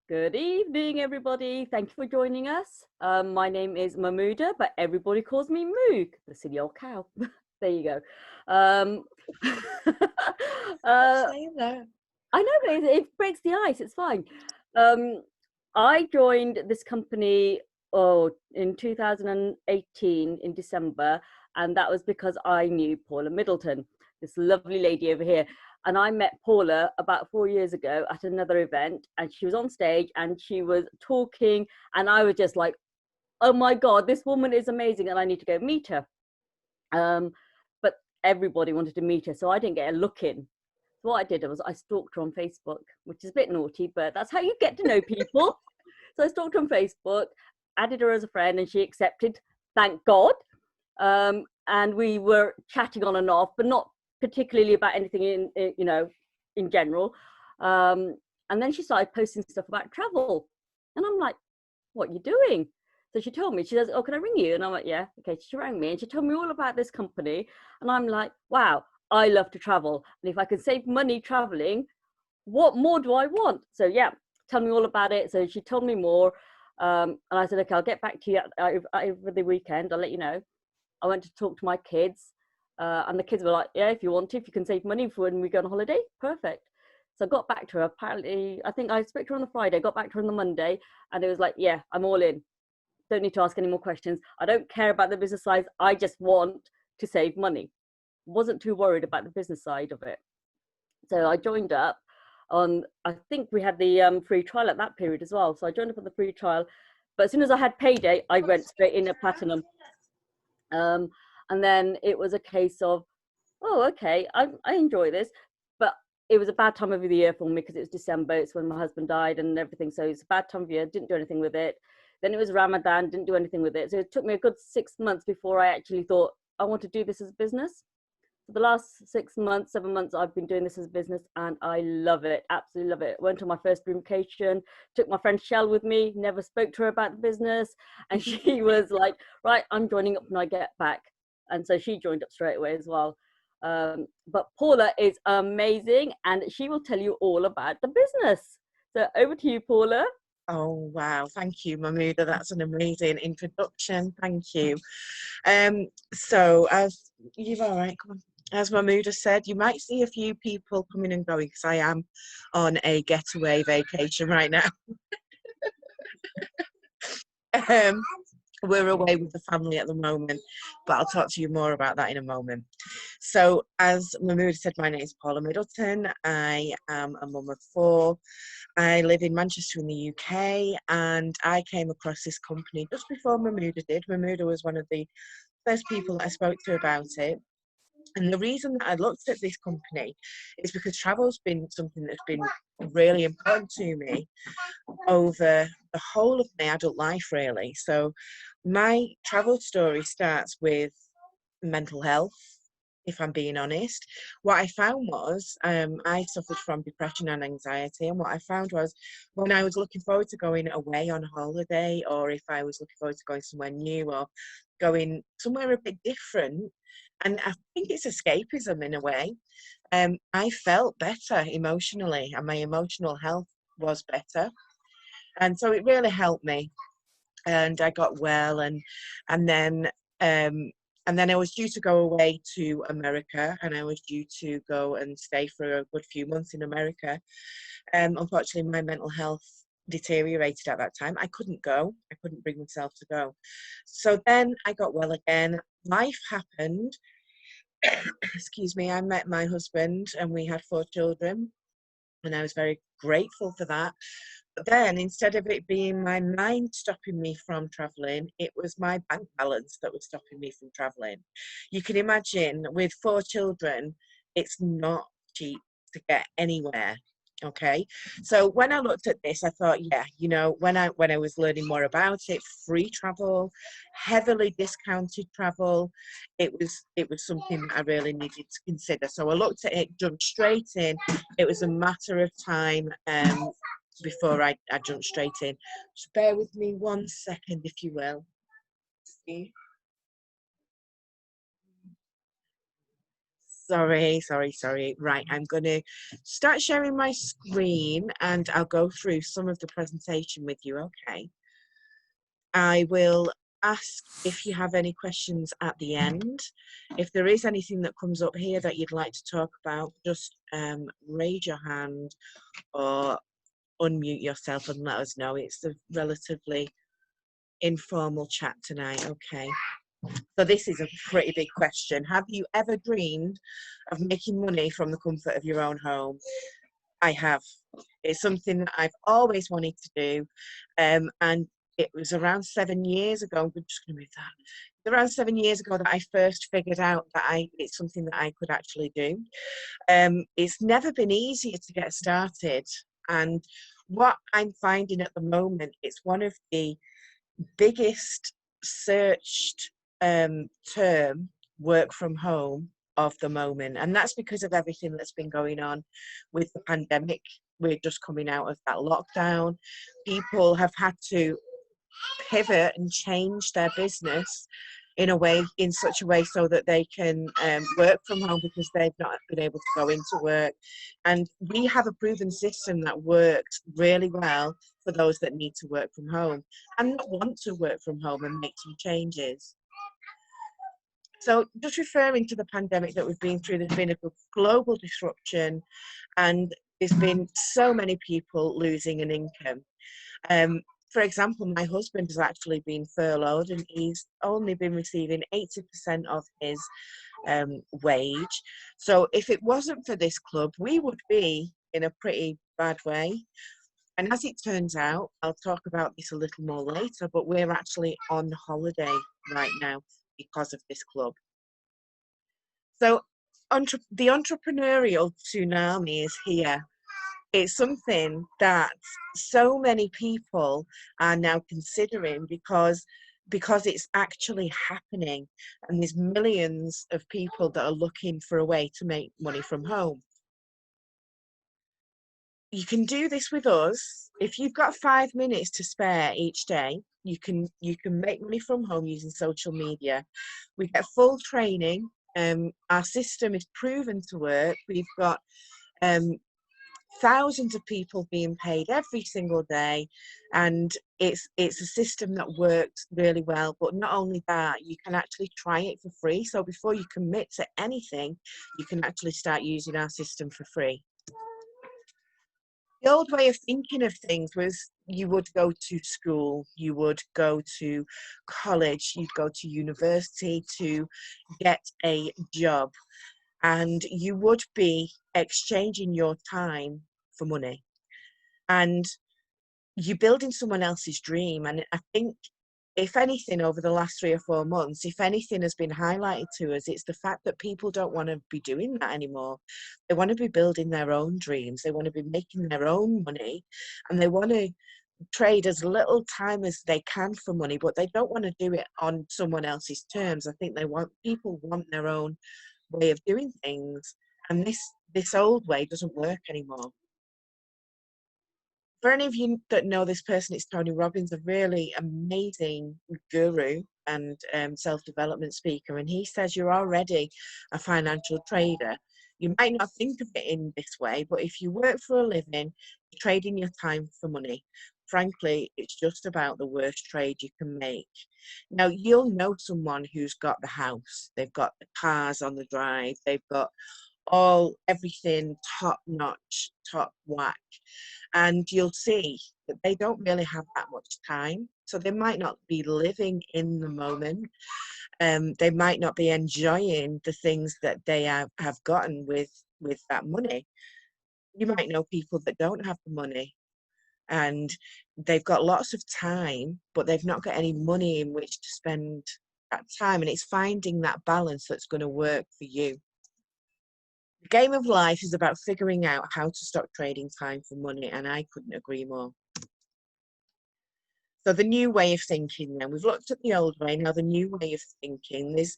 Good evening, everybody. Thank you for joining us. My name is Mahmouda, but everybody calls me Moog, the silly old cow. There you go. Um, uh, Saying that. I know, but it breaks the ice. It's fine. Um, I joined this company in 2018 in December, and that was because I knew Paula Middleton, this lovely lady over here. And I met Paula about 4 years ago at another event, and she was on stage and she was talking, and I was just like, "Oh my God, this woman is amazing, and I need to go meet her." But everybody wanted to meet her, so I didn't get a look in. So what I did was I stalked her on Facebook, which is a bit naughty, but that's how you get to know people. So I stalked her on Facebook, added her as a friend, and she accepted, thank God. And we were chatting on and off, but not particularly about anything in general. And then she started posting stuff about travel. And I'm like, what are you doing? So she told me, she says, oh, can I ring you? And I'm like, yeah, okay. She rang me and she told me all about this company. And I'm like, wow, I love to travel. And if I can save money traveling, what more do I want? So yeah, tell me all about it. So she told me more. And I said, okay, I'll get back to you over the weekend. I'll let you know. I went to talk to my kids. And the kids were like, yeah, if you want to, if you can save money for when we go on holiday, perfect. So I got back to her. Apparently, I think I spoke to her on the Friday, got back to her on the Monday, and it was like, yeah, I'm all in. Don't need to ask any more questions. I don't care about the business side. I just want to save money. Wasn't too worried about the business side of it. So I joined up on, I think we had the free trial at that period as well. So I joined up on the free trial. But as soon as I had payday, I went straight in at platinum. And then it was a case of, oh, okay, I enjoy this. But it was a bad time of the year for me because it was December. It's when my husband died and everything. So it's a bad time of year. Didn't do anything with it. Then it was Ramadan. Didn't do anything with it. So it took me a good 6 months before I actually thought I want to do this as a business. For the last 6 months, 7 months, I've been doing this as a business and I love it. Absolutely love it. Went on my first vacation, took my friend Shell with me, never spoke to her about the business. And she was like, right, I'm joining up when I get back. And so she joined up straight away as well. But Paula is amazing and she will tell you all about the business. So over to you, Paula. Oh, wow. Thank you, Mahmouda. That's an amazing introduction. Thank you. So, as you've all right, come on. As Mahmouda said, you might see a few people coming and going because I am on a getaway vacation right now. um, we're away with the family at the moment, but I'll talk to you more about that in a moment. So, as Mahmouda said, my name is Paula Middleton. I am a mum of four. I live in Manchester in the UK, and I came across this company just before Mahmouda did. Mahmouda was one of the first people that I spoke to about it. And the reason that I looked at this company is because travel's been something that's been really important to me over the whole of my adult life, really. So my travel story starts with mental health, if I'm being honest. What I found was I suffered from depression and anxiety, and what I found was when I was looking forward to going away on holiday, or if I was looking forward to going somewhere new or going somewhere a bit different, and I think it's escapism in a way, I felt better emotionally, and my emotional health was better, and so it really helped me, and I got well, and then um, and then I was due to go away to America, and I was due to go and stay for a good few months in America. Unfortunately, my mental health deteriorated at that time. I couldn't go. I couldn't bring myself to go. So then I got well again. Life happened. Excuse me. I met my husband, and we had 4 children, and I was very grateful for that. But then instead of it being my mind stopping me from traveling, it was my bank balance that was stopping me from traveling. You can imagine with 4 children, it's not cheap to get anywhere. Okay. So when I looked at this, I thought, yeah, when I was learning more about it, free travel, heavily discounted travel, it was something that I really needed to consider. So I looked at it, jumped straight in. It was a matter of time before I jump straight in. Just bear with me 1 second, if you will. See? Sorry. Right, I'm going to start sharing my screen and I'll go through some of the presentation with you, okay? I will ask if you have any questions at the end. If there is anything that comes up here that you'd like to talk about, just raise your hand or unmute yourself and let us know. It's a relatively informal chat tonight, okay? So this is a pretty big question. Have you ever dreamed of making money from the comfort of your own home? I have. It's something that I've always wanted to do. And it was around 7 years ago, we're just going to move that. Around 7 years ago that I first figured out that it's something that I could actually do. It's never been easier to get started. And what I'm finding at the moment, it's one of the biggest searched term, work from home, of the moment, and that's because of everything that's been going on with the pandemic. We're just coming out of that lockdown. People have had to pivot and change their business in such a way so that they can work from home because they've not been able to go into work. And we have a proven system that works really well for those that need to work from home and not want to work from home and make some changes. So just referring to the pandemic that we've been through, there's been a global disruption and there's been so many people losing an income. For example, my husband has actually been furloughed and he's only been receiving 80% of his wage. So if it wasn't for this club, we would be in a pretty bad way. And as it turns out, I'll talk about this a little more later, but we're actually on holiday right now because of this club. So the entrepreneurial tsunami is here. It's something that so many people are now considering because it's actually happening and there's millions of people that are looking for a way to make money from home. You can do this with us. If you've got 5 minutes to spare each day, you can make money from home using social media. We get full training. Our system is proven to work. We've got thousands of people being paid every single day, and it's a system that works really well. But not only that, you can actually try it for free. So before you commit to anything, you can actually start using our system for free. The old way of thinking of things was you would go to school, you would go to college, you'd go to university to get a job, and you would be exchanging your time for money. And you're building someone else's dream. And I think, if anything, over the last 3 or 4 months, if anything has been highlighted to us, it's the fact that people don't want to be doing that anymore. They want to be building their own dreams. They want to be making their own money, and they want to trade as little time as they can for money, but they don't want to do it on someone else's terms. I think people want their own way of doing things, and this old way doesn't work anymore. For any of you that know this person, it's Tony Robbins, a really amazing guru and self-development speaker. And he says you're already a financial trader. You might not think of it in this way, but if you work for a living, you're trading your time for money. Frankly, it's just about the worst trade you can make. Now, you'll know someone who's got the house, they've got the cars on the drive, they've got everything top notch, top whack, and you'll see that they don't really have that much time, so they might not be living in the moment. They might not be enjoying the things that they have gotten with that money. You might know people that don't have the money and they've got lots of time, but they've not got any money in which to spend that time, and it's finding that balance that's going to work for you. The game of life is about figuring out how to stop trading time for money, and I couldn't agree more. So the new way of thinking then, we've looked at the old way, now the new way of thinking is,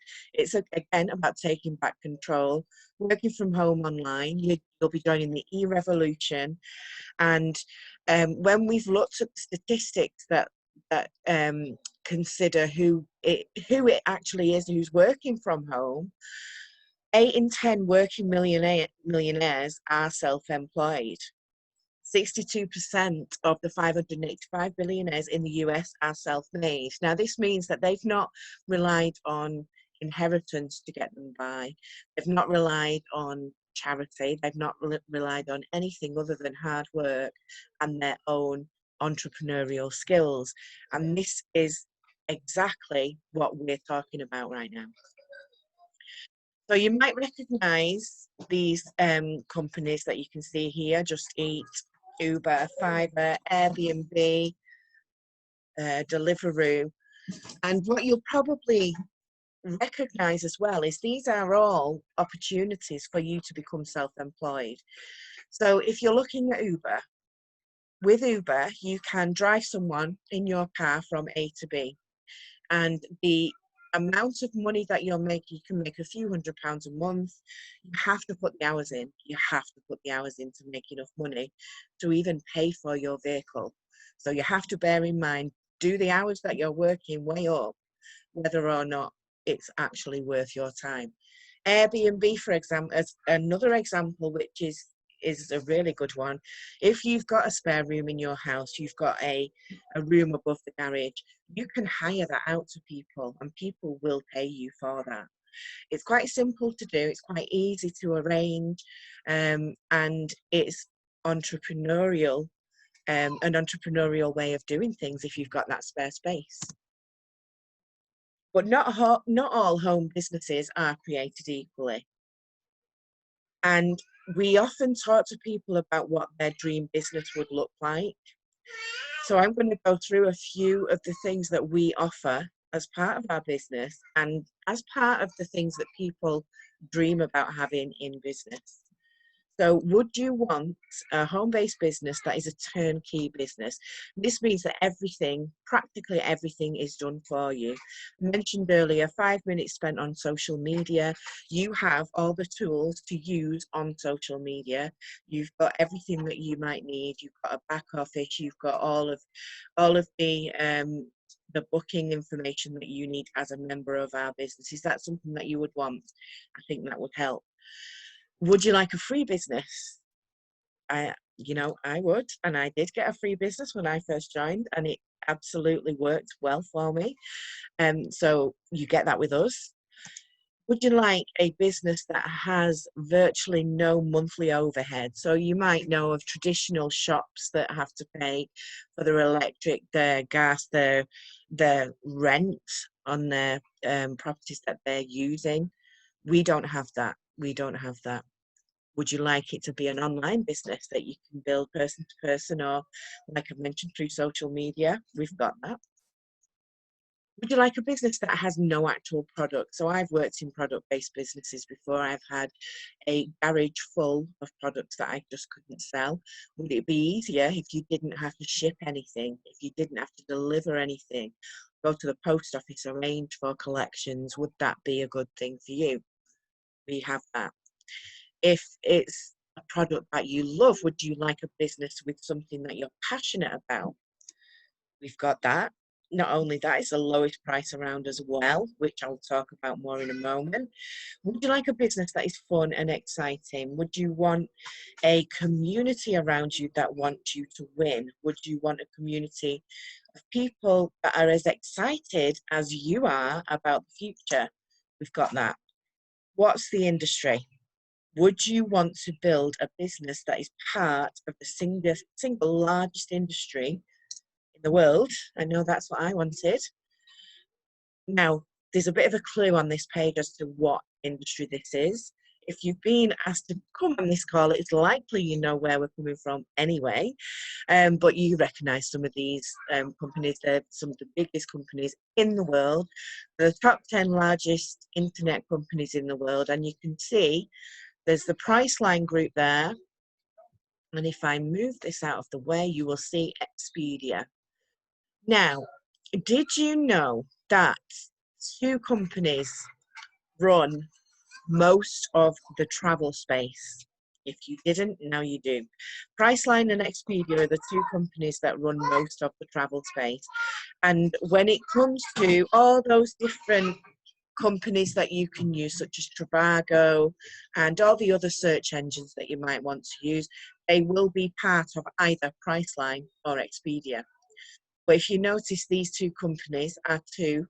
again about taking back control, working from home online. You'll be joining the e-revolution, and when we've looked at the statistics that consider who it actually is who's working from home, 8 in 10 working millionaires are self-employed. 62% of the 585 billionaires in the US are self-made. Now, this means that they've not relied on inheritance to get them by. They've not relied on charity. They've not relied on anything other than hard work and their own entrepreneurial skills. And this is exactly what we're talking about right now. So you might recognize these companies that you can see here: Just Eat, Uber, Fiverr, Airbnb, Deliveroo. And what you'll probably recognize as well is these are all opportunities for you to become self-employed. So if you're looking at Uber, with Uber, you can drive someone in your car from A to B. And the amount of money that you're making, you can make a few £100s a month. You have to put the hours in. You have to put the hours in to make enough money to even pay for your vehicle. So you have to bear in mind, do the hours that you're working weigh up whether or not it's actually worth your time. Airbnb, for example, as another example, which is a really good one. If you've got a spare room in your house, you've got a room above the garage, you can hire that out to people and people will pay you for that. It's quite simple to do, it's quite easy to arrange, and it's entrepreneurial, an entrepreneurial way of doing things if you've got that spare space. But not all home businesses are created equally. And we often talk to people about what their dream business would look like. So I'm going to go through a few of the things that we offer as part of our business and as part of the things that people dream about having in business. So would you want a home-based business that is a turnkey business? This means that everything, practically everything, is done for you. I mentioned earlier, 5 minutes spent on social media. You have all the tools to use on social media. You've got everything that you might need. You've got a back office. You've got all of the booking information that you need as a member of our business. Is that something that you would want? I think that would help. Would you like a free business? I would, and I did get a free business when I first joined, and it absolutely worked well for me. So you get that with us. Would you like a business that has virtually no monthly overhead? So you might know of traditional shops that have to pay for their electric, their gas, their rent on their properties that they're using. We don't have that. We don't have that. Would you like it to be an online business that you can build person to person, or like I mentioned, through social media? We've got that. Would you like a business that has no actual product? So I've worked in product-based businesses before. I've had a garage full of products that I just couldn't sell. Would it be easier if you didn't have to ship anything, if you didn't have to deliver anything, go to the post office, arrange for collections? Would that be a good thing for you? We have that. If it's a product that you love, would you like a business with something that you're passionate about? We've got that. Not only that, it's the lowest price around as well, which I'll talk about more in a moment. Would you like a business that is fun and exciting? Would you want a community around you that want you to win? Would you want a community of people that are as excited as you are about the future? We've got that. What's the industry? Would you want to build a business that is part of the single largest industry in the world? I know that's what I wanted. Now, there's a bit of a clue on this page as to what industry this is. If you've been asked to come on this call, it's likely you know where we're coming from anyway, but you recognise some of these companies. They're some of the biggest companies in the world. They're the top 10 largest internet companies in the world, and you can see there's the Priceline Group there. And if I move this out of the way, you will see Expedia. Now, did you know that 2 companies run most of the travel space? If you didn't, now you do. Priceline and Expedia are the 2 companies that run most of the travel space. And when it comes to all those different companies that you can use, such as Trivago and all the other search engines that you might want to use. They will be part of either Priceline or Expedia. But if you notice, these two companies are two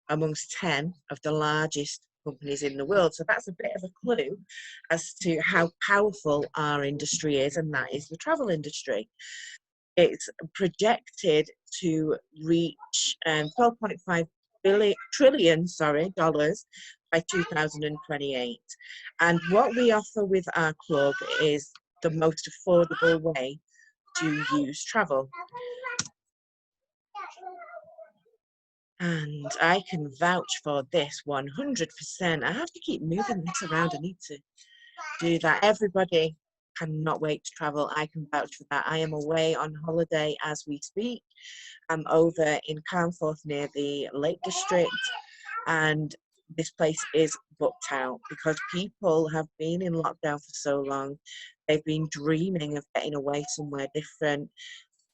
amongst 10 of the largest companies in the world. So that's a bit of a clue as to how powerful our industry is, and that is the travel industry. It's projected to reach 12.5 trillion dollars by 2028. And what we offer with our club is the most affordable way to use travel. And I can vouch for this 100%. I have to keep moving this around. I need to do that. Everybody cannot wait to travel. I can vouch for that. I am away on holiday as we speak. I'm over in Carnforth near the Lake District, and this place is booked out because people have been in lockdown for so long. They've been dreaming of getting away somewhere different,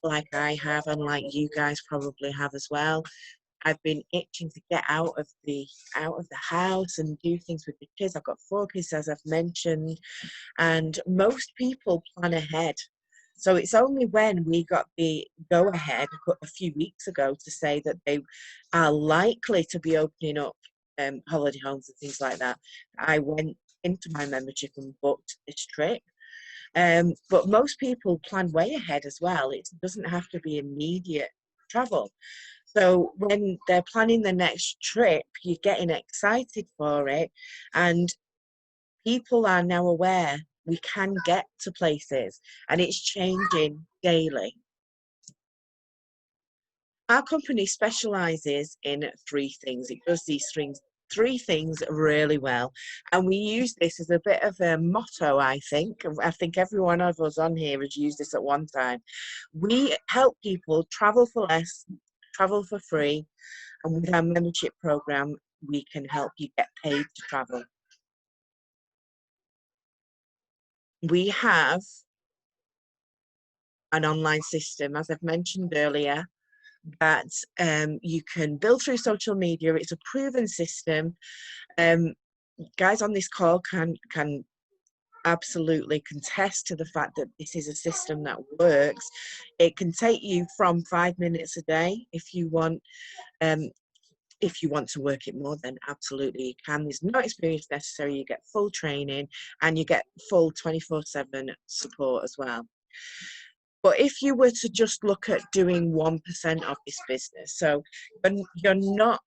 like I have, and like you guys probably have as well. I've been itching to get out of the house and do things with the kids. I've got 4 kids, as I've mentioned, and most people plan ahead. So it's only when we got the go ahead a few weeks ago to say that they are likely to be opening up holiday homes and things like that, I went into my membership and booked this trip. But most people plan way ahead as well. It doesn't have to be immediate travel. So when they're planning the next trip, you're getting excited for it, and people are now aware we can get to places, and it's changing daily. Our company specializes in 3 things. It does these 3 things really well, and we use this as a bit of a motto. I think every one of us on here has used this at one time. We help people travel for less, travel for free, and with our membership program we can help you get paid to travel. We have an online system, as I've mentioned earlier, that you can build through social media. It's a proven system. Guys on this call can absolutely contest to the fact that this is a system that works. It can take you from 5 minutes a day. If you want to work it more, then absolutely you can. There's no experience necessary. You get full training and you get full 24/7 support as well. But if you were to just look at doing 1% of this business, so you're not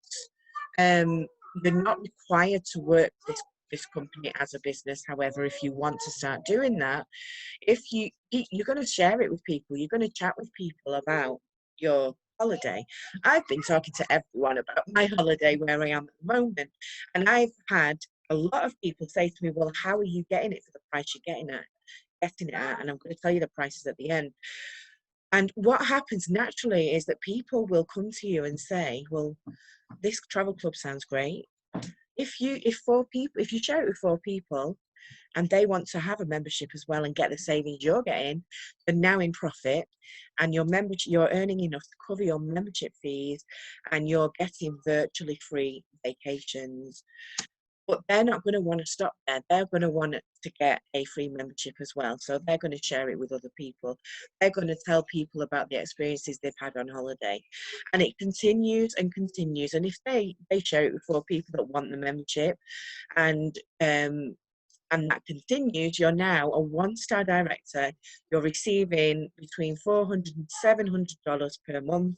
required to work this company as a business. However, if you want to start doing that, you're going to share it with people, you're going to chat with people about your holiday. I've been talking to everyone about my holiday where I am at the moment, and I've had a lot of people say to me, well, how are you getting it for the price you're getting it at? And I'm going to tell you the prices at the end. And what happens naturally is that people will come to you and say, well, this travel club sounds great. If you share it with 4 people and they want to have a membership as well and get the savings you're getting, they're now in profit, and you're earning enough to cover your membership fees, and you're getting virtually free vacations. But they're not going to want to stop there. They're going to want to get a free membership as well. So they're going to share it with other people. They're going to tell people about the experiences they've had on holiday. And it continues and continues. And if they share it with 4 people that want the membership, and that continues, you're now a 1-star director. You're receiving between $400 and $700 per month.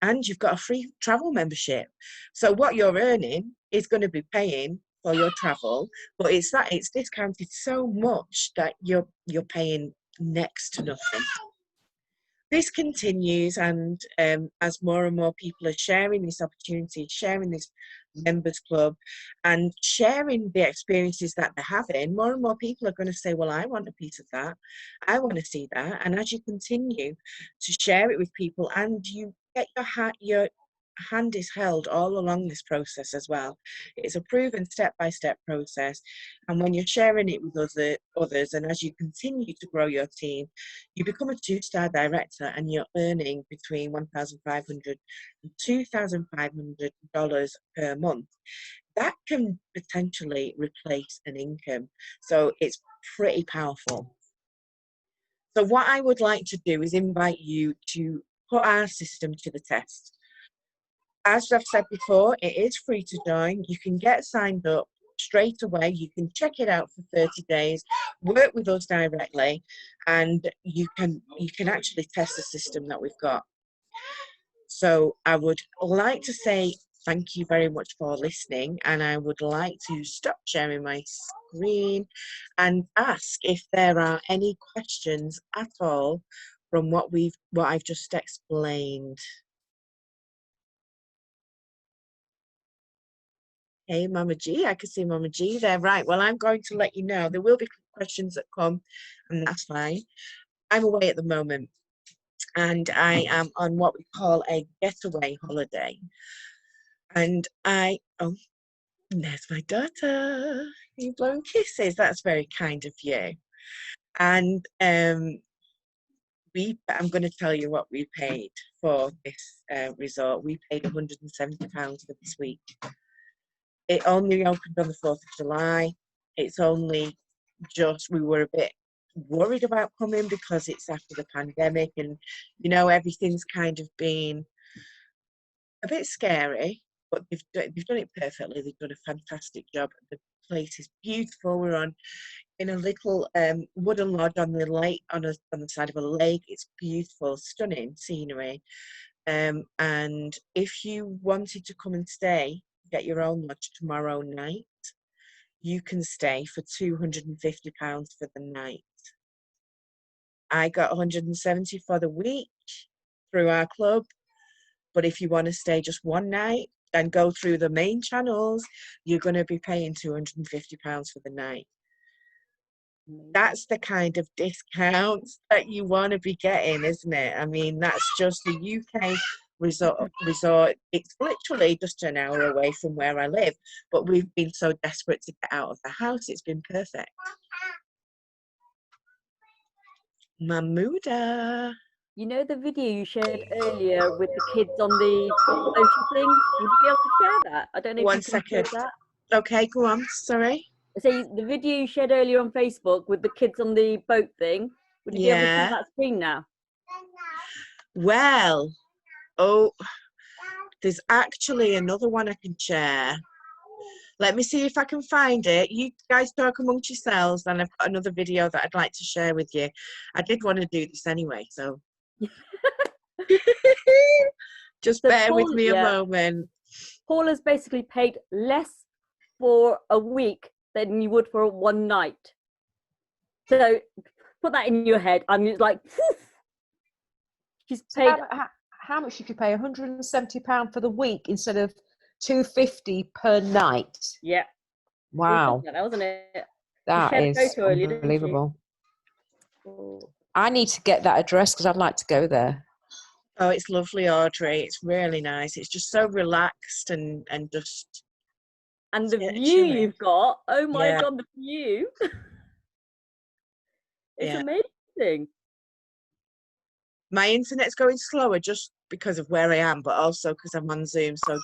And you've got a free travel membership. So what you're earning is going to be paying for your travel, but it's discounted so much that you're paying next to nothing. This continues, and as more and more people are sharing this opportunity, sharing this members club, and sharing the experiences that they're having, more and more people are going to say, well, I want a piece of that. I want to see that. And as you continue to share it with people, and you get hand is held all along this process as well. It's a proven step-by-step process, and when you're sharing it with others, and as you continue to grow your team, you become a 2-star director, and you're earning between $1,500 and $2,500 per month. That can potentially replace an income, so it's pretty powerful. So what I would like to do is invite you to put our system to the test. As I've said before, it is free to join. You can get signed up straight away. You can check it out for 30 days, work with us directly, and you can actually test the system that we've got. So I would like to say thank you very much for listening, and I would like to stop sharing my screen and ask if there are any questions at all from what I've just explained. Hey, Mama G, I can see Mama G there. Right, well, I'm going to let you know. There will be questions that come, and that's fine. I'm away at the moment, and I am on what we call a getaway holiday. And oh, there's my daughter. You blowing kisses. That's very kind of you. And I'm going to tell you what we paid for this resort. We paid £170 for this week. It only opened on the 4th of July. It's only just, we were a bit worried about coming because it's after the pandemic, and you know, everything's kind of been a bit scary, but they've done it perfectly. They've done a fantastic job. The place is beautiful. We're in a little wooden lodge on the lake, on the side of a lake. It's beautiful, stunning scenery. And if you wanted to come and stay, get your own lodge tomorrow night, you can stay for £250 for the night. I got 170 for the week through our club, but if you want to stay just one night and go through the main channels, you're going to be paying £250 for the night. That's the kind of discounts that you want to be getting, isn't it? I mean, that's just the UK resort. It's literally just an hour away from where I live, but we've been so desperate to get out of the house. It's been perfect. Mahmouda. You know the video you shared earlier with the kids on the floaty thing? Would you be able to share that? I don't know if you can share that. Okay, go on. Sorry. So the video you shared earlier on Facebook with the kids on the boat thing, would you be able to share that screen now? Well, there's actually another one I can share. Let me see if I can find it. You guys talk amongst yourselves, and I've got another video that I'd like to share with you. I did want to do this anyway, so just bear with me a moment. Paula's basically paid less for a week than you would for one night. So put that in your head. I'm like, phew. She's paid. How much did you pay? £170 for the week instead of $250 per night. Yeah. Wow. That wasn't it? That is unbelievable. I need to get that address because I'd like to go there. Oh, it's lovely, Audrey. It's really nice. It's just so relaxed and just. And the view you've got. Oh my God, the view. It's amazing. My internet's going slower just because of where I am, but also because I'm on Zoom. So,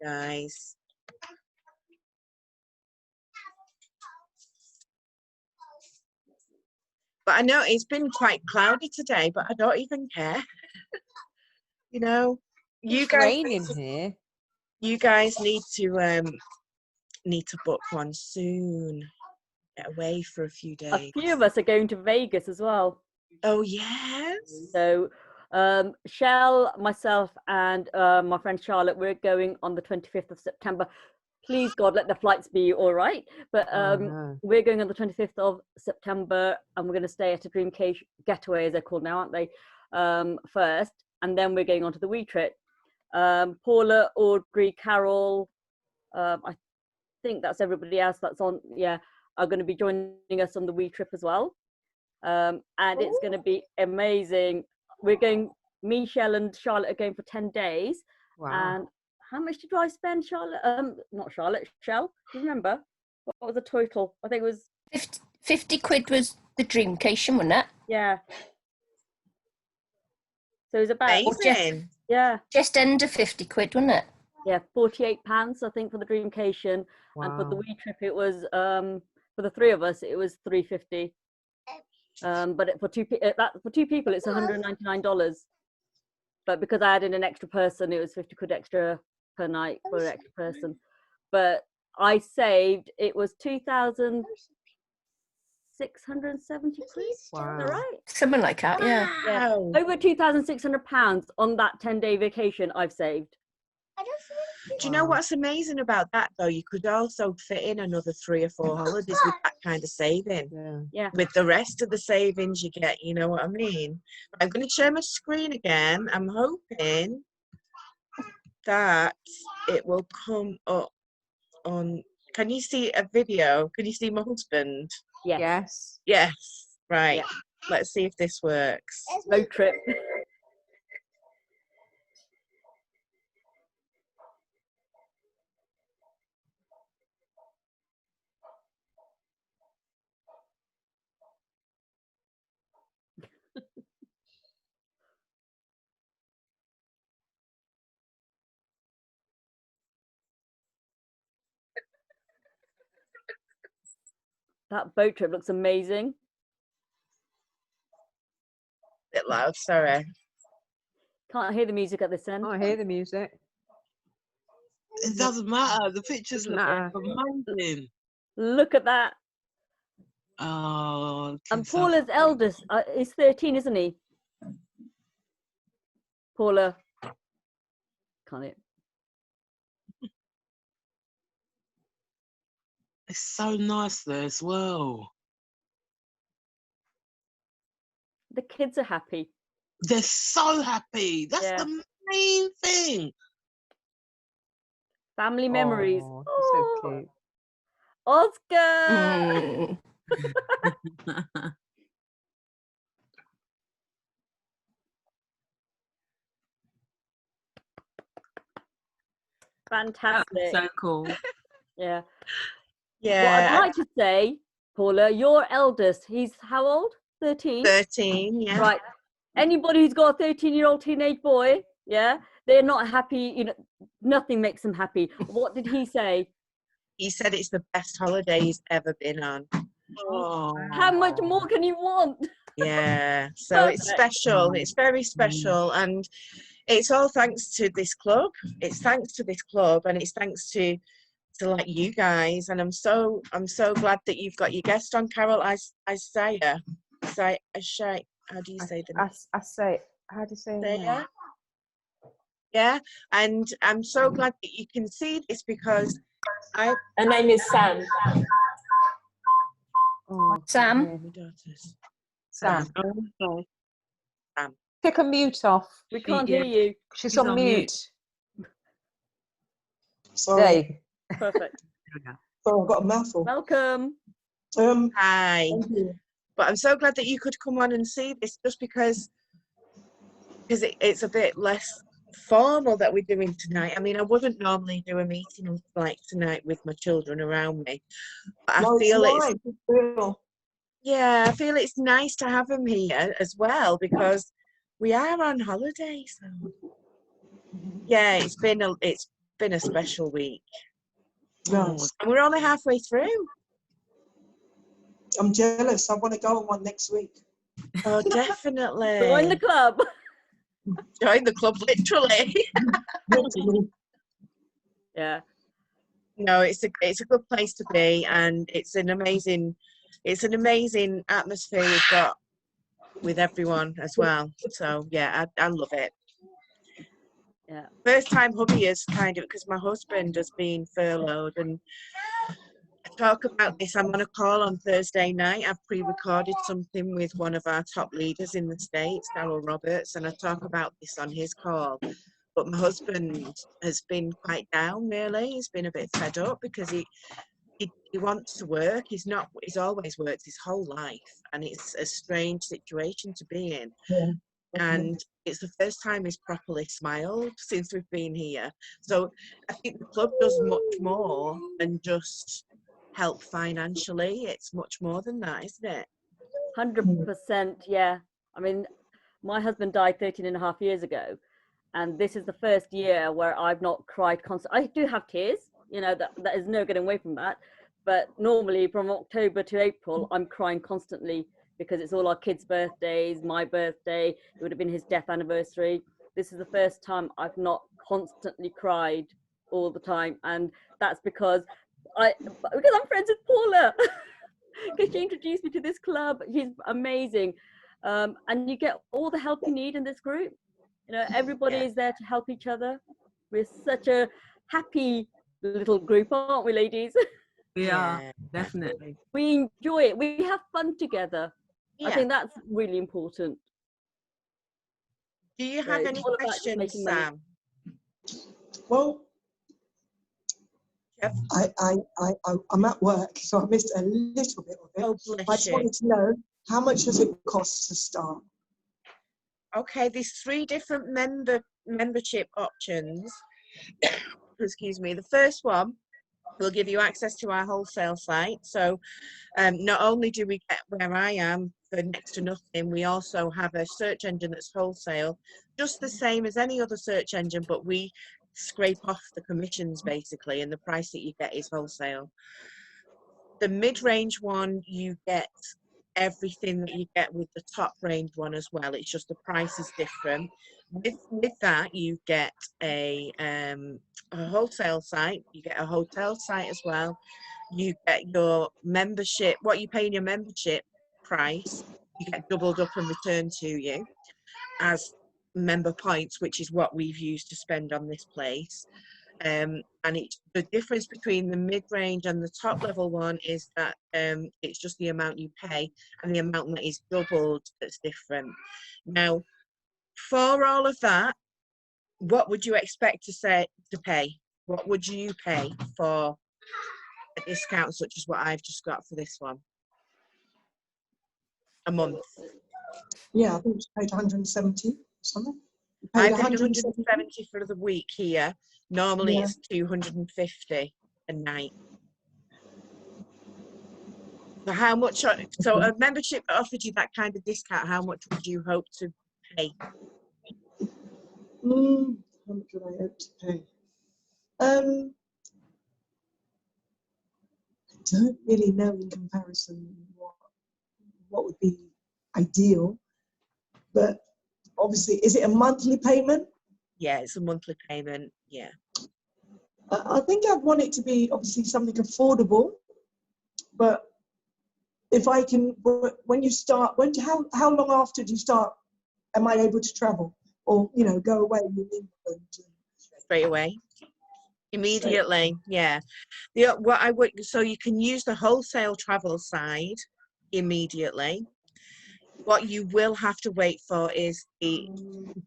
guys. But I know it's been quite cloudy today, but I don't even care. You know, it's raining here. You guys need to book one soon. Get away for a few days. A few of us are going to Vegas as well. Oh yes. So Shell, myself, and my friend Charlotte, we're going on the 25th of September. Please God, let the flights be all right. But we're going on the 25th of September, and we're going to stay at a Dream Getaway, as they're called now, aren't they? First, and then we're going on to the wee trip. Paula, Audrey, Carol, I think that's everybody else that's on. Yeah, are going to be joining us on the wee trip as well. And it's going to be amazing. We're going me, Shell, and Charlotte are going for 10 days. Wow. And how much did I spend, Charlotte? Not Charlotte, Shell. Do you remember? What was the total? I think it was 50 quid was the Dreamcation, wasn't it? yeah. So it was about Amazing. yeah, Just under 50 quid, wasn't it? yeah, £48 I think for the Dreamcation, Wow. and for the wee trip it was for the three of us it was $350. But for two people it's $199. But because I added an extra person, it was 50 quid extra per night for an extra person. But I saved, it was 2,670 quid. Is Wow. that right? Something like that, yeah. Yeah. Wow. Over £2,600 on that 10-day vacation I've saved. Do you know what's amazing about that though? You could also fit in another 3 or 4 holidays with that kind of saving. Yeah. With the rest of the savings you get, you know what I mean? I'm going to share my screen again. I'm hoping that it will come up on. Can you see a video? Can you see my husband? Yes. Yes. Yes. Right. Yeah. Let's see if this works. Road trip. That boat trip looks amazing. Bit loud, sorry. Can't hear the music at this end. I hear the music. It doesn't matter. The pictures Doesn't look matter. amazing. Look at that. Oh, And Paula's eldest is 13, isn't he? Paula. Can't it? it's so nice there as well. The kids are happy. They're so happy. That's Yeah. the main thing. Family memories. Oh, Oh, so cute. Oscar. Mm. Fantastic. So cool. Yeah. What Yeah. I'd like to say, Paula, your eldest, he's how old? 13? 13, yeah. Right. Anybody who's got a 13-year-old teenage boy, yeah, they're not happy. You know, nothing makes them happy. What did he say? He said it's the best holiday he's ever been on. Oh, How much more can you want? Yeah, so it's Perfect. special. It's very special, and it's all thanks to this club. It's thanks to this club, and it's thanks to like you guys. And I'm so glad that you've got your guest on, Carol. Isaiah. How do you say the name? I say, how do you say it? Isaiah? Yeah, and I'm so glad that you can see this because Her name is Sam. Oh, Sam? my daughters. Sam. okay. Take a mute off. We can't hear you. She's She's on on mute. mute. Sorry, There you go. Perfect. sorry, I've got a mouthful. Welcome. Hi. Thank you. But I'm so glad that you could come on and see this, just because it's a bit less formal that we're doing tonight. I mean, I wouldn't normally do a meeting like tonight with my children around me, but No, I feel it's nice, it's real. I feel it's nice to have them here as well, because we are on holiday. So yeah, it's been a special week, Nice. and we're only halfway through. I'm jealous. I want to go on one next week. Oh, definitely. Join the club. Join the club, literally. Yeah. No, it's a good place to be, and it's an amazing atmosphere we've got with everyone as well. So yeah, I love it. Yeah. First time hubby is kind of, because my husband has been furloughed, and I talk about this. I'm on a call on Thursday night. I've pre-recorded something with one of our top leaders in the States, Darryl Roberts, and I talk about this on his call. But my husband has been quite down, really. He's been a bit fed up because he wants to work. He's always worked his whole life, and it's a strange situation to be in. Yeah. and it's the first time he's properly smiled since we've been here. So I think the club does much more than just help financially. It's much more than that, isn't it? 100%, yeah. I mean, my husband died 13 and a half years ago, and this is the first year where I've not cried constantly. I do have tears, you know, that is no getting away from that. But normally from October to April, I'm crying constantly because it's all our kids' birthdays, my birthday, it would have been his death anniversary. This is the first time I've not constantly cried all the time. And that's because I'm friends with Paula. Because she introduced me to this club. She's amazing. And you get all the help you need in this group. You know, everybody is there to help each other. We're such a happy little group, aren't we, ladies? We are, definitely. We enjoy it. We have fun together. I think that's really important. Do you have any questions, Sam? Well, I'm at work, so I missed a little bit of it. Oh, bless I just wanted to know, how much does it cost to start? Okay, there's 3 different membership options. Excuse me. The first one will give you access to our wholesale site. So not only do we get where I am for next to nothing, we also have a search engine that's wholesale, just the same as any other search engine, but we scrape off the commissions basically, and the price that you get is wholesale. The mid-range one, you get everything that you get with the top range one as well. It's just the price is different. With that, you get a wholesale site, you get a hotel site as well, you get your membership, what you pay in your membership price, you get doubled up and returned to you as member points, which is what we've used to spend on this place. And it's the difference between the mid-range and the top level one is that it's just the amount you pay, and the amount that is doubled that's different. Now, for all of that, what would you expect to pay? What would you pay for a discount such as what I've just got for this one? A month? Yeah, I think it's paid 170 or something. I paid 170 for the week here. Normally it's 250 a night. So how much? So a membership that offered you that kind of discount, how much would you hope to pay? How much would I hope to pay? I don't really know in comparison what would be ideal, but obviously, is it a monthly payment? Yeah, it's a monthly payment. Yeah. I think I'd want it to be obviously something affordable, but if I can, when you start, how long after do you start? Am I able to travel, or go away in England? Straight away. Immediately, yeah. So you can use the wholesale travel side immediately. What you will have to wait for is the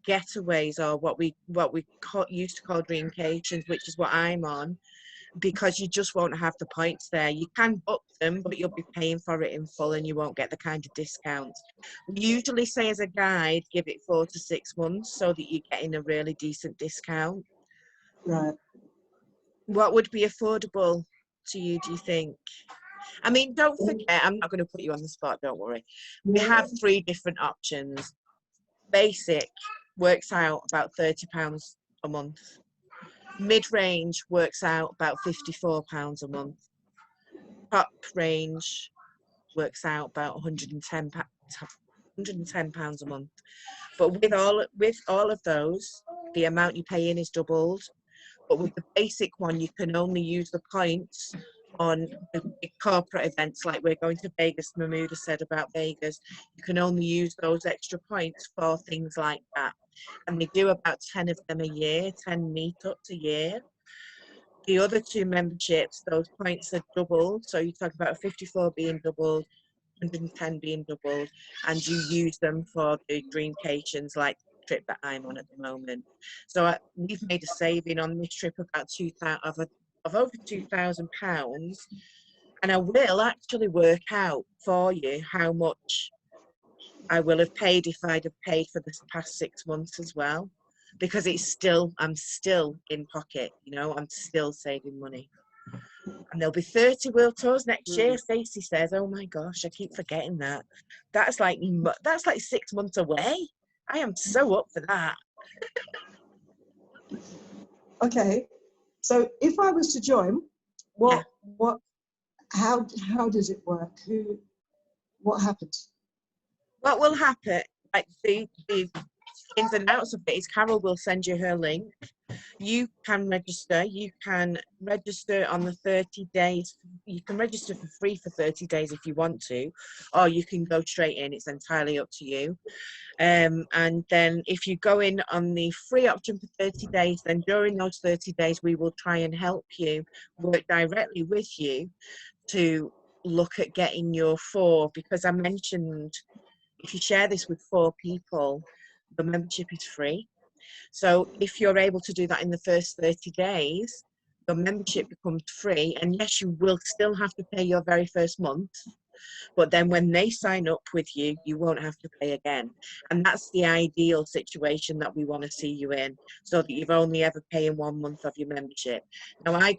getaways, or what we used to call dreamcations, which is what I'm on, because you just won't have the points there. You can book them, but you'll be paying for it in full and you won't get the kind of discounts. We usually say as a guide, give it 4 to 6 months so that you're getting a really decent discount. Right. What would be affordable to you, do you think? I mean, don't forget, I'm not going to put you on the spot, don't worry. We have 3 different options. Basic works out about £30 a month. Mid-range works out about £54 a month. Top range works out about £110 a month. But with all of those, the amount you pay in is doubled. But with the basic one, you can only use the points on the big corporate events, like we're going to Vegas. Mahmuda said about Vegas. You can only use those extra points for things like that. And they do about 10 of them a year, 10 meetups a year. The other 2 memberships, those points are doubled. So you talk about 54 being doubled, 110 being doubled, and you use them for the dreamcations, like the trip that I'm on at the moment. So we've made a saving on this trip about over £2,000, and I will actually work out for you how much I will have paid if I'd have paid for the past 6 months as well, because I'm still in pocket, you know, I'm still saving money. And there'll be 30 World Tours next year, Stacey says. Oh my gosh, I keep forgetting that. That's like 6 months away. I am so up for that. Okay, so if I was to join, how does it work? What happens? What will happen, like the ins and outs of it, is Carol will send you her link. You can register. You can register on the 30 days. You can register for free for 30 days if you want to, or you can go straight in. It's entirely up to you. And then if you go in on the free option for 30 days, then during those 30 days, we will try and help you, work directly with you to look at getting your 4, because I mentioned if you share this with 4 people, the membership is free. So if you're able to do that in the first 30 days, your membership becomes free. And yes, you will still have to pay your very first month, but then when they sign up with you, you won't have to pay again. And that's the ideal situation that we want to see you in, so that you've only ever paying 1 month of your membership. Now I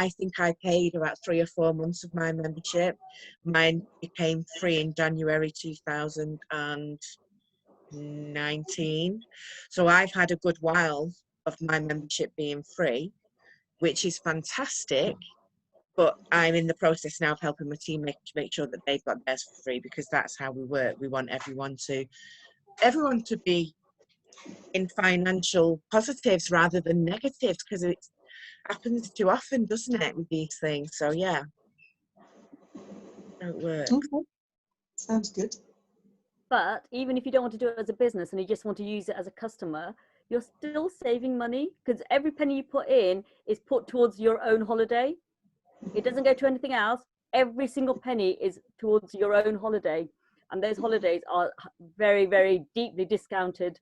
think I paid about 3 or 4 months of my membership. Mine became free in January 2019. So I've had a good while of my membership being free, which is fantastic. But I'm in the process now of helping my team make sure that they've got theirs for free, because that's how we work. We want everyone to be in financial positives rather than negatives, because it happens too often, doesn't it, with these things? So yeah, it works. Okay, sounds good. But even if you don't want to do it as a business and you just want to use it as a customer, you're still saving money, because every penny you put in is put towards your own holiday. It doesn't go to anything else. Every single penny is towards your own holiday. And those holidays are very, very deeply discounted.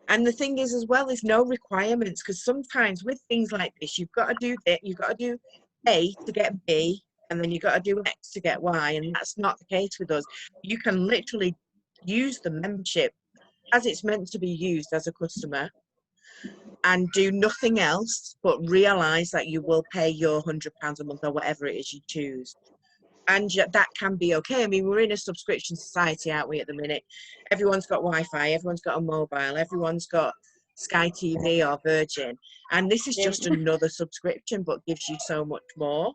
And the thing is as well, is no requirements, because sometimes with things like this, you've got to do that, you've got to do A to get B, and then you've got to do X to get Y, and that's not the case with us. You can literally use the membership as it's meant to be used as a customer, and do nothing else but realise that you will pay your £100 a month or whatever it is you choose. And that can be okay. I mean, we're in a subscription society, aren't we, at the minute? Everyone's got Wi-Fi, everyone's got a mobile, everyone's got Sky TV or Virgin. And this is just another subscription, but gives you so much more.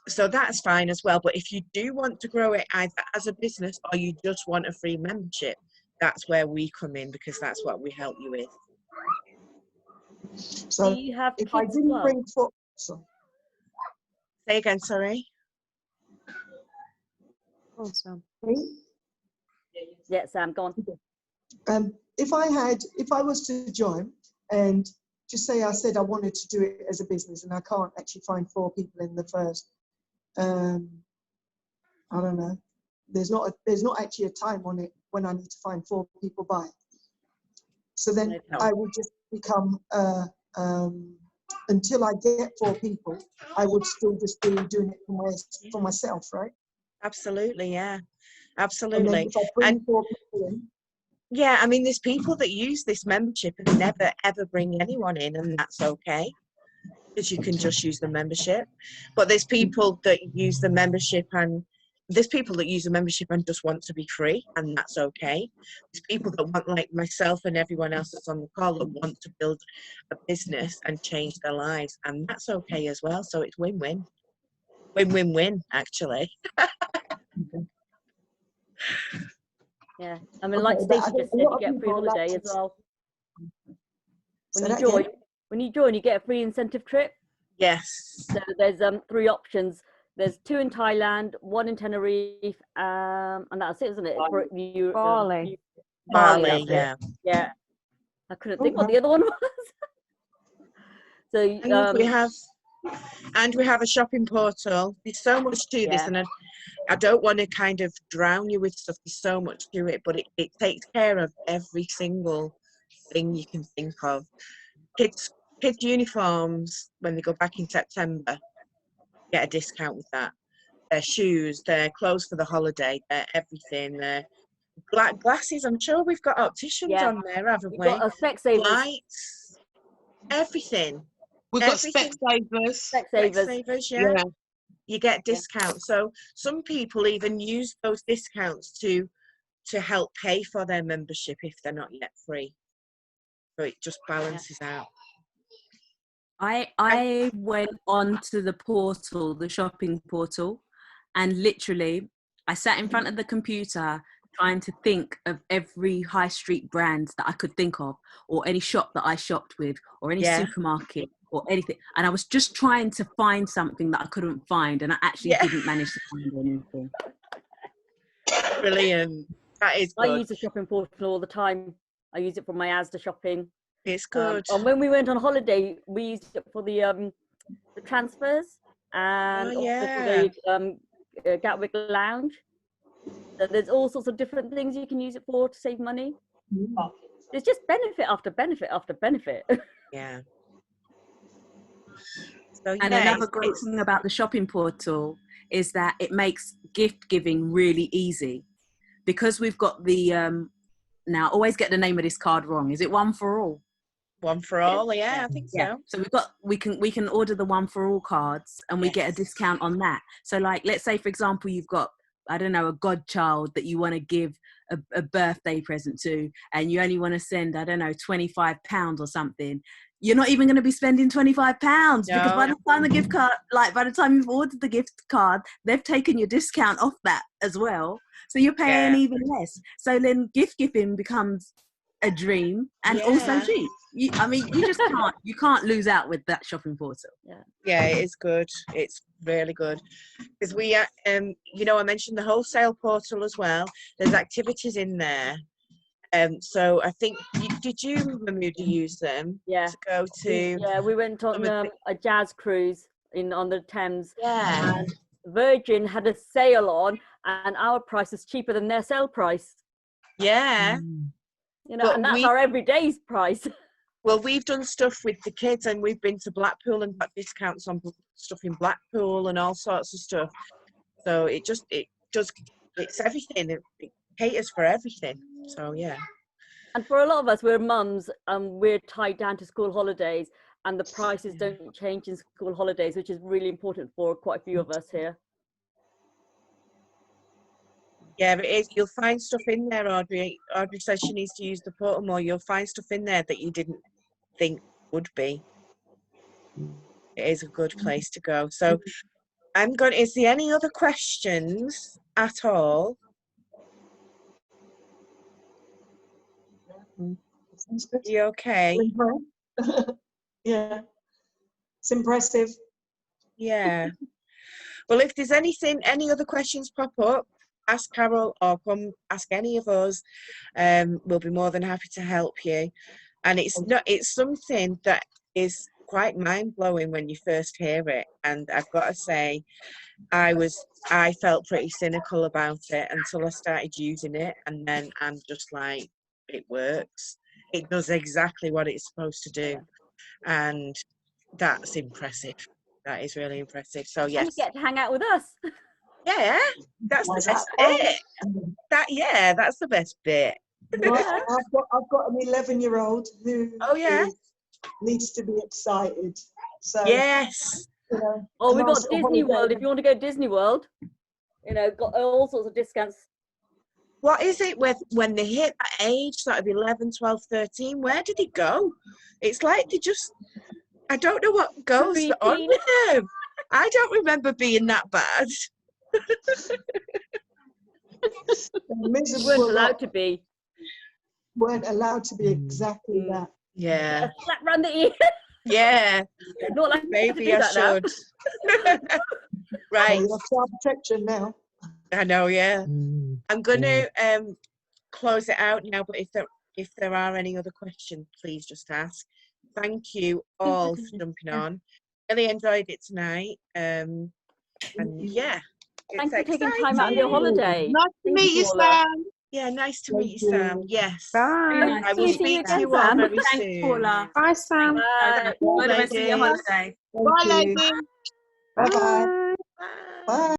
So that's fine as well. But if you do want to grow it either as a business or you just want a free membership, that's where we come in, because that's what we help you with. So do you have if kids I didn't well? bring 4, sorry. Say again, sorry. Oh, Sam. Yeah, Sam, go on. If I was to join, and just say I said I wanted to do it as a business, and I can't actually find 4 people in the first, I don't know. There's not actually a time on it when I need to find 4 people by. So then I would just become until I get 4 people, I would still just be doing it for myself, right? Absolutely, yeah. And Absolutely. then if I bring 4 people in, yeah, I mean, there's people that use this membership and never ever bring anyone in, and that's okay, because you can just use the membership. But there's people that use the membership and just want to be free, and that's okay. There's people that want, like myself and everyone else that's on the call, that want to build a business and change their lives, and that's okay as well. So it's win-win. Win-win-win, actually. Yeah, I mean, Okay, like but Stacey I think just a said, lot you of get a free people like holiday to as well. say that again. When you join, you get a free incentive trip. Yes. So there's 3 options. There's 2 in Thailand, 1 in Tenerife, and that's it, isn't it? Bali. Bali, that's it. yeah. Yeah. I couldn't think what the other one was. So and we have a shopping portal. There's so much to this, and I don't want to kind of drown you with stuff. There's so much to it, but it takes care of every single thing you can think of. Kids uniforms, when they go back in September, get a discount with that. their shoes, their clothes for the holiday, their everything, their glasses. I'm sure we've got opticians Yeah. on there, haven't We've we? got Specsavers. Lights, everything. We've got Everything. Specsavers. Specsavers. Specsavers, yeah. Yeah. You get Yeah. discounts. So some people even use those discounts to help pay for their membership if they're not yet free. So it just balances out. I went onto the portal, the shopping portal, and literally I sat in front of the computer trying to think of every high street brand that I could think of, or any shop that I shopped with, or any Yeah. supermarket or anything. And I was just trying to find something that I couldn't find, and I actually Yeah. didn't manage to find anything. Brilliant. That is I good. use the shopping portal all the time. I use it for my Asda shopping. It's good. And when we went on holiday, we used it for the transfers and Oh, also yeah. for the Gatwick Lounge. So there's all sorts of different things you can use it for to save money. There's just benefit after benefit after benefit. Yeah. So, And yeah, another great thing about the shopping portal is that it makes gift giving really easy, because we've got the now I always get the name of this card wrong. Is it One for All? One for all. Yeah, I think so. So we can order the One for All cards, and we get a Yes. discount on that. So like, let's say for example you've got, I don't know, a godchild that you want to give a birthday present to, and you only want to send, I don't know, £25 or something. You're not even going to be spending £25 because by No. the time the gift card, like by the time you've ordered the gift card, they've taken your discount off that as well. So you're paying Yeah. even less. So then gift giving becomes a dream and also Yeah. cheap. You just can't lose out with that shopping portal. Yeah, it is good. It's really good. Because we, I mentioned the wholesale portal as well. There's activities in there. So I think, did you, Mahmood, use them Yeah. to go to? Yeah, we went on some of a jazz cruise on the Thames. Yeah. And Virgin had a sale on, and our price is cheaper than their sale price. Yeah. You know, But and that's we- our everyday's price. Well, we've done stuff with the kids, and we've been to Blackpool and got discounts on stuff in Blackpool and all sorts of stuff. So it's everything. It caters for everything. So yeah. And for a lot of us, we're mums, we're tied down to school holidays, and the prices don't change in school holidays, which is really important for quite a few of us here. Yeah, but it is, you'll find stuff in there, Audrey. Audrey says she needs to use the portal more. You'll find stuff in there that you didn't think would be. It is a good place to go. So is there any other questions at all? Sounds good. You okay? Yeah, it's impressive. Yeah. Well, if there's any other questions pop up, ask Carol or come ask any of us. We'll be more than happy to help you. And it's something that is quite mind-blowing when you first hear it. And I've got to say, I felt pretty cynical about it until I started using it, and then I'm just like, it works. It does exactly what it's supposed to do. And that's impressive. That is really impressive. So And yes. you get to hang out with us. Yeah, that's Why the is best that? bit. That's the best bit. Right, I've got an 11-year-old who Oh, yeah? needs to be excited. So Yes. you know, Oh, a we've nice got little Disney holiday. World. If you want to go to Disney World, got all sorts of discounts. What is it when they hit that age, sort of 11, 12, 13, where do they go? It's like I don't know what goes on Preteen. with them. I don't remember being that bad. They're miserable Weren't lot, allowed to be. weren't allowed to be exactly that. Yeah. A slap round the ear. Yeah. Not like to Maybe do I that now. should. Right. You have child protection now. I know, yeah. I'm going to close it out now, but if there are any other questions, please just ask. Thank you all for jumping on. Really enjoyed it tonight. And yeah, Thanks for it's taking time out of your exciting. holiday. Nice to Thank meet you, Paula. Sam. Yeah, nice to Thank meet you, Sam. you. Yes. Bye. I will Nice to speak meet to you you all again, Sam. very Thanks, soon. Paula. Bye, Sam. Bye. Enjoy the rest of your ladies. holiday. Thank Bye, you. ladies. Bye-bye. Bye. Bye.